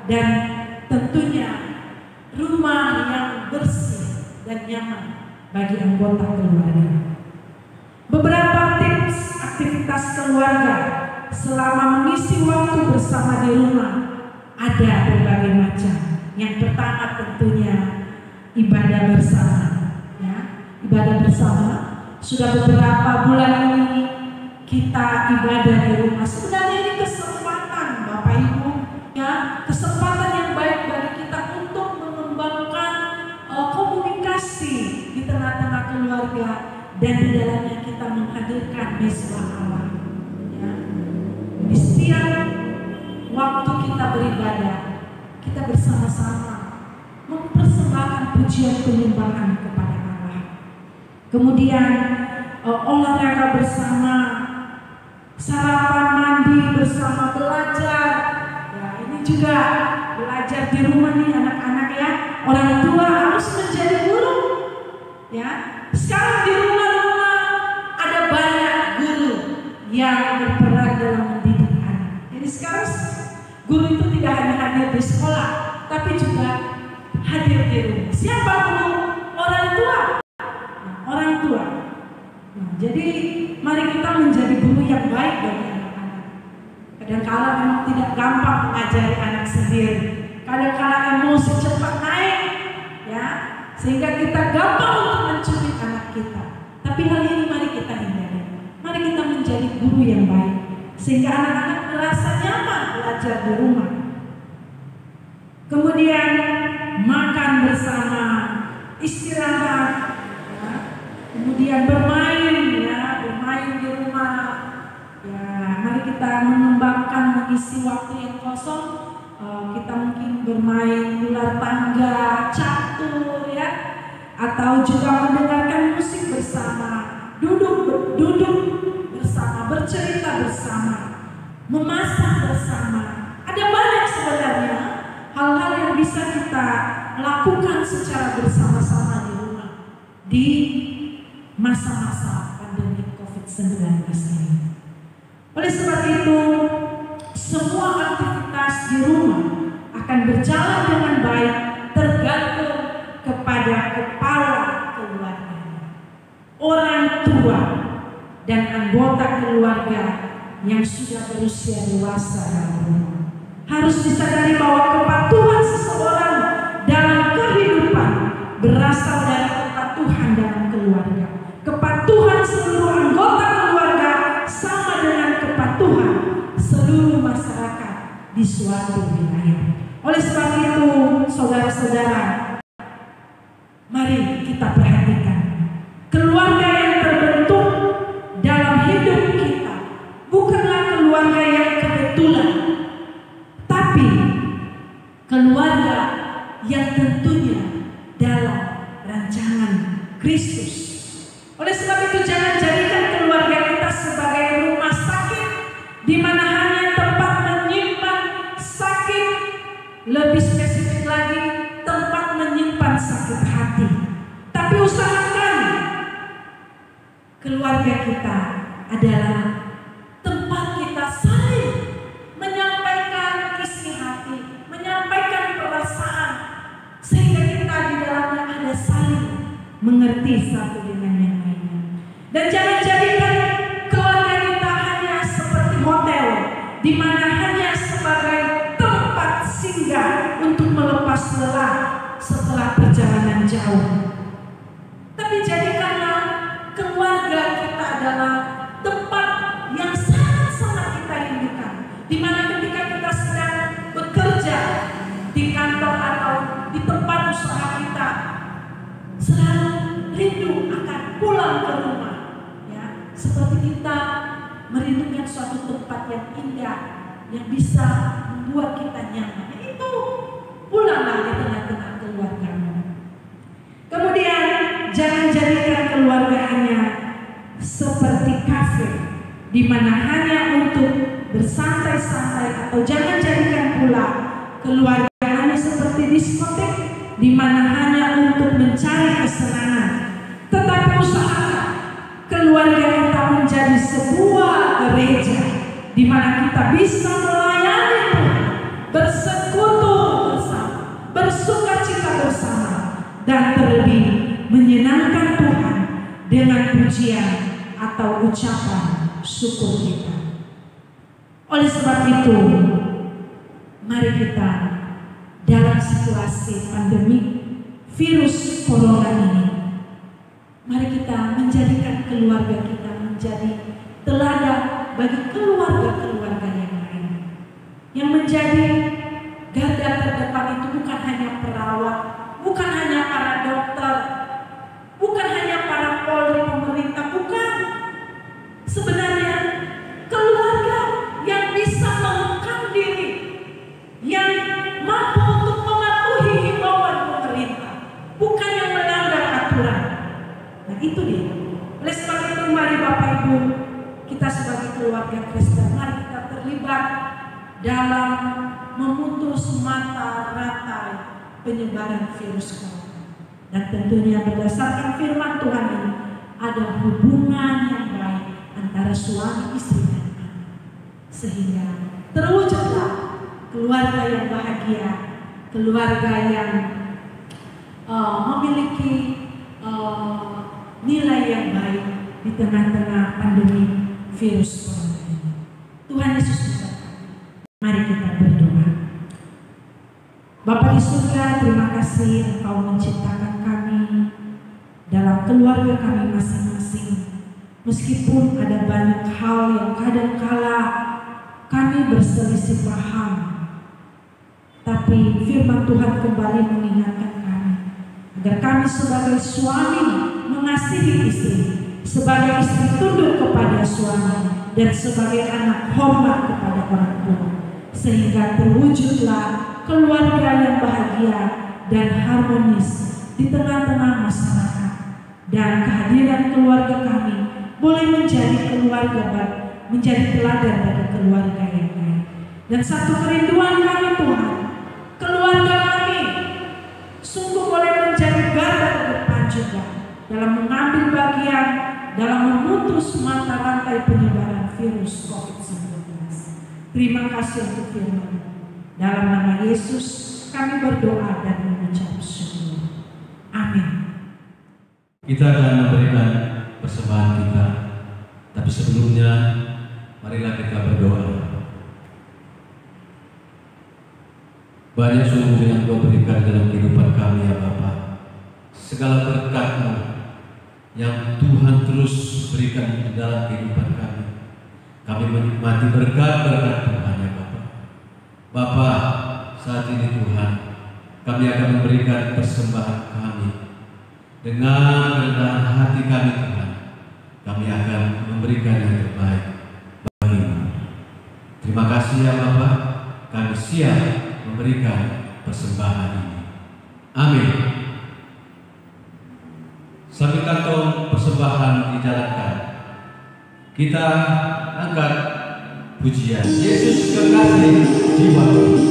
dan tentunya rumah yang bersih dan nyaman bagi anggota keluarga. Beberapa tips aktivitas keluarga selama mengisi waktu bersama di rumah ada berbagai macam. Yang pertama tentunya ibadah bersama. Ya, ibadah bersama. Sudah beberapa bulan ini kita ibadah di rumah. Sebenarnya ini kesempatan Bapak Ibu, ya, kesempatan yang baik bagi kita untuk mengembangkan komunikasi di tengah-tengah keluarga, dan di dalamnya kita menghadirkan mesbah Allah. Ya. Di setiap waktu kita beribadah, kita bersama-sama mempersembahkan pujian penyembahan kepada Allah. Kemudian olahraga bersama, sarapan, mandi bersama, belajar. Ya, ini juga belajar di rumah nih anak-anak ya. Orang tua harus menjadi guru. Ya, sekarang di rumah-rumah ada banyak guru yang berperan dalam mendidik anak. Jadi sekarang guru itu tidak hanya hadir di sekolah, tapi juga hadir di rumah. Siapa guru? Orang tua. Orang tua. Nah, jadi mari kita menjadi guru yang baik bagi anak-anak. Kadang-kala memang tidak gampang mengajari anak sendiri. Kadang-kala emosi cepat naik, ya, sehingga kita gampang untuk mencubit anak kita. Tapi hal ini mari kita hindari. Mari kita menjadi guru yang baik, sehingga anak-anak merasa nyaman belajar di rumah. Kemudian makan bersama, istirahat, ya. Kemudian bermain, ya, bermain di rumah. Ya, mari kita mengembangkan mengisi waktu yang kosong. Kita mungkin bermain ular tangga, catur, ya, atau juga mendengarkan musik bersama, duduk bersama, bercerita bersama, memasak bersama. Ada banyak sebenarnya hal-hal yang bisa kita lakukan secara bersama-sama di rumah di masa-masa pandemi COVID-19 ini. Oleh sebab itu, semua aktivitas di rumah akan berjalan dengan baik tergantung kepada kepala keluarga, orang tua, dan anggota keluarga yang sudah berusia dewasa dalam rumah. Harus disadari bahwa kepatuhan seseorang dalam kehidupan berasal dari kepatuhan dalam keluarga. Kepatuhan seluruh anggota keluarga sama dengan kepatuhan seluruh masyarakat di suatu wilayah. Oleh sebab itu, saudara-saudara, mari kita perhatikan keluarga yang terbentuk dalam hidup kita bukanlah keluarga yang kebetulan, tapi keluarga yang tentunya dalam rancangan Kristus. Oleh sebab itu, jangan jadikan keluarga kita sebagai rumah sakit di mana hanya tempat menyimpan sakit, lebih spesifik lagi tempat menyimpan sakit hati. Tapi usahakan keluarga kita adalah tempat kita saling menyampaikan isi hati, menyampaikan perasaan, sehingga kita di dalamnya ada saling mengerti satu dengan yang lainnya. Dan jangan jadikan keluarga kita hanya seperti hotel, di mana hanya sebagai tempat singgah untuk melepas lelah setelah perjalanan jauh. Tapi jadikanlah keluarga kita adalah tempat yang sangat-sangat kita rindukan, di mana ketika kita sedang bekerja di kantor atau di tempat usaha kita, selalu rindu akan pulang ke rumah, ya, seperti kita merindukan suatu tempat yang indah yang bisa membuat kita nyaman. Itu pulanglah di tengah-tengah keluargamu. Kemudian jangan jadikan keluarga hanya seperti kafe di mana hanya untuk bersantai-santai, atau jangan jadikan pula keluarga hanya seperti diskotek di mana hanya untuk mencari kesenangan. Tetapi usahakan keluarga kita menjadi sebuah gereja di mana kita bisa melayani Tuhan, bersekutu bersama, bersukacita bersama, dan terlebih menyenangkan Tuhan dengan pujian atau ucapan syukur kita. Oleh sebab itu, mari kita dalam situasi pandemi virus corona ini, mari kita menjadikan keluarga kita menjadi teladan bagi keluarga-keluarga yang lain. Yang menjadi garda terdepan itu bukan hanya perawat, bukan hanya para dokter, bukan hanya para polri pemerintah, bukan. Sebenarnya keluarga yang bisa mengekang diri, yang mampu untuk mematuhi himbauan pemerintah, bukan yang melanggar aturan. Nah itu dia. Oleh sebab itu mari Bapak Ibu, kita sebagai keluarga Kristen, mari kita terlibat dalam memutus mata rantai penyebaran virus corona. Dan tentunya berdasarkan firman Tuhan ini, ada hubungan yang baik antara suami istri dan anak, sehingga terwujudlah keluarga yang bahagia, keluarga yang memiliki nilai yang baik di tengah-tengah pandemi virus corona ini. Tuhan Yesus berkata, mari kita berdoa. Bapa di surga, terima kasih Engkau menciptakan kami dalam keluarga kami masing-masing. Meskipun ada banyak hal yang kadang-kala kami berselisih paham, tapi firman Tuhan kembali mengingatkan kami agar kami sebagai suami mengasihi istri, sebagai istri tunduk kepada suami, dan sebagai anak hormat kepada orang tua, sehingga terwujudlah keluarga yang bahagia dan harmonis di tengah-tengah masyarakat. Dan kehadiran keluarga kami boleh menjadi keluarga baik, menjadi teladan bagi keluarga yang lain. Dan satu kerinduan kami Tuhan, keluarga kami sungguh boleh menjadi garda terdepan juga dalam mengambil bagian dalam memutus mata rantai penyebaran virus COVID-19. Terima kasih untuk firman. Dalam nama Yesus kami berdoa dan mengucap syukur. Amin. Kita akan memberikan persembahan kita, tapi sebelumnya marilah kita berdoa. Banyak sungguh yang Kau berikan dalam kehidupan kami ya Bapa. Segala berkat-Mu yang Tuhan terus berikan di dalam kehidupan kami. Kami menikmati berkat-berkat Tuhan ya Bapa. Bapa, saat ini Tuhan, kami akan memberikan persembahan kami. Dengan kerendahan hati kami Tuhan, kami akan memberikan yang terbaik bagi-Mu. Terima kasih ya Bapa, kami siap memberikan persembahan ini. Amin. Sambil kantong persembahan dijalankan, kita angkat pujian Yesus kekasih jiwaku.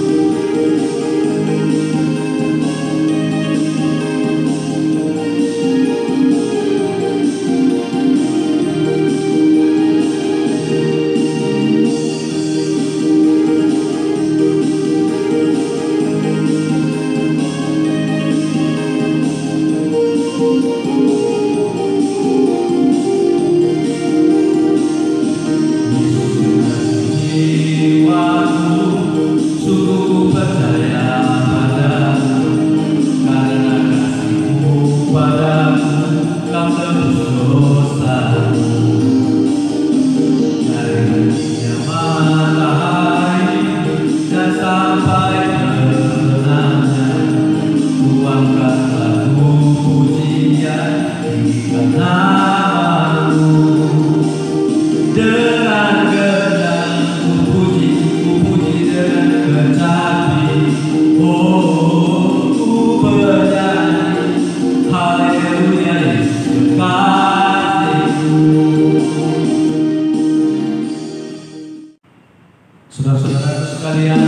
Saudara-saudara sekalian,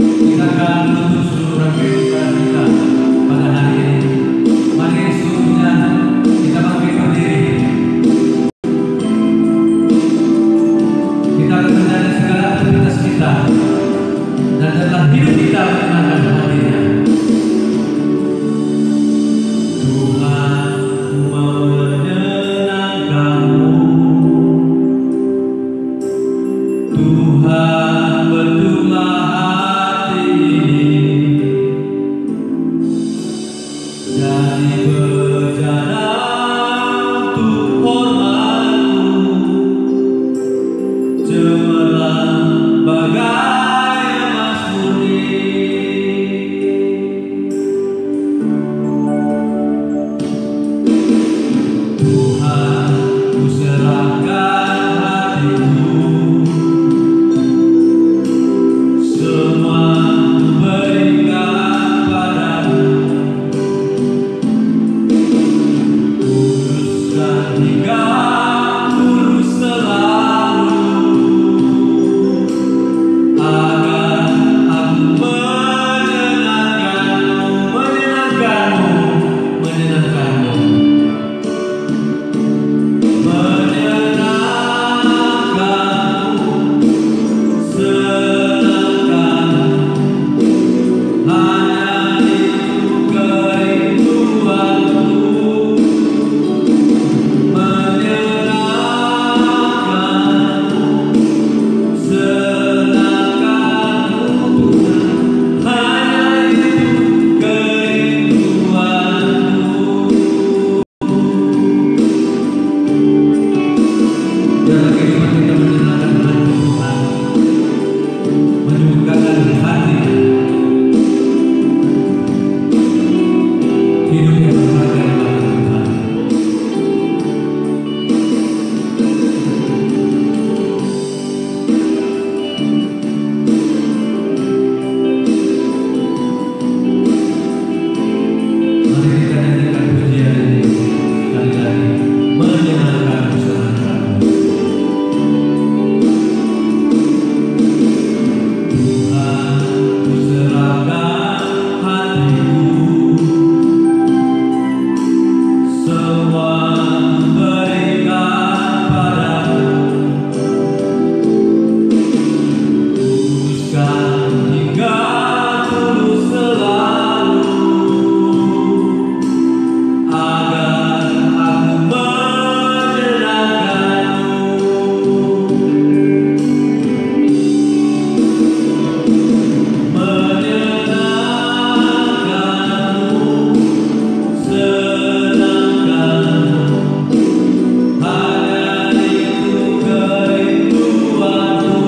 kita akan menutup seluruh rangkaian kita pada hari ini. Mari seluruhnya kita bangkit berdiri. kita menyenangkan hatinya. Tuhan mau menyenangkanmu, Tuhan bentuklah hati ini jadi berjalan untuk hormat-Mu, cemerlang bagai emas murni. Tuhan, ku serahkan hatiku, semua ku berikan padamu. Kuduskan hingga kudus selalu, agar aku menyenangkanmu, menyenangkanmu, menyenangkanmu, menyenangkanmu, senangkanmu. Hanya itu kerinduanku, menyenangkanmu, senangkanmu Tuhan. Hanya itu kerinduanku. Dalam kehidupan kita menyenangkan hati Tuhan, menyukakan hati, hidup yang berharga di mata Tuhan. Mari kita nyanyikan pujian ini sekali lagi, menyenangkanmu, senangkanmu. Tuhan, ku serahkan hatiku, semua ku berikan padamu. Kuduskan hingga kudus selalu, agar aku menyenangkanmu, menyenangkanmu, senangkanmu. Hanya itu kerinduanku,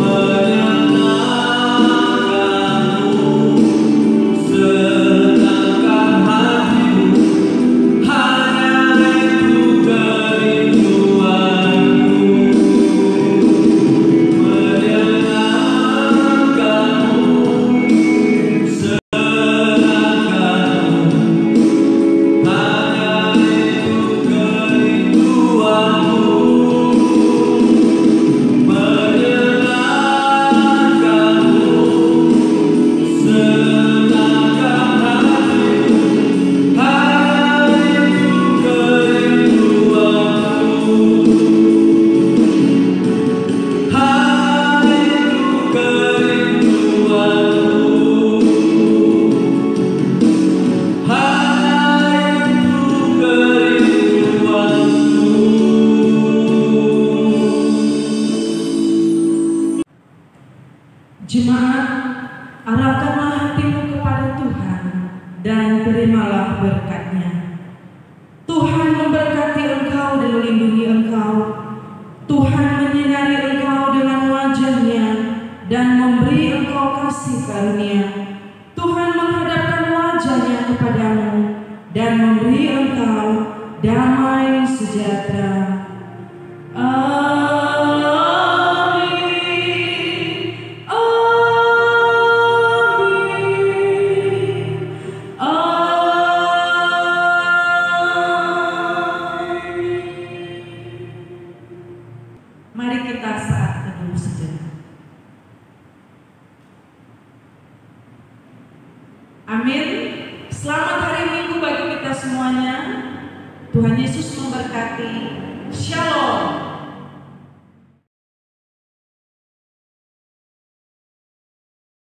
menyenangkanmu, senangkan hatimu. Hanya itu kerinduanku, menyenangkanmu, senangkanmu. Hanya itu kerinduanku, menyenangkanmu, senangkan hatimu. Hanya itu kerinduanku, hanya itu kerinduanku, hanya itu kerinduanku. Jemaat, arahkanlah hatimu kepada Tuhan dan terimalah berkat-Nya. Tuhan memberkati engkau dan melindungi engkau. Tuhan menyinari engkau dengan wajah-Nya dan memberi engkau kasih karunia. Tuhan menghadapkan wajah-Nya kepadamu dan memberi engkau damai sejahtera. Amin. Amin. Amin. Mari kita saat teduh sejenak. Amin. Selamat hari Minggu bagi kita semuanya. Tuhan Yesus memberkati. Shalom.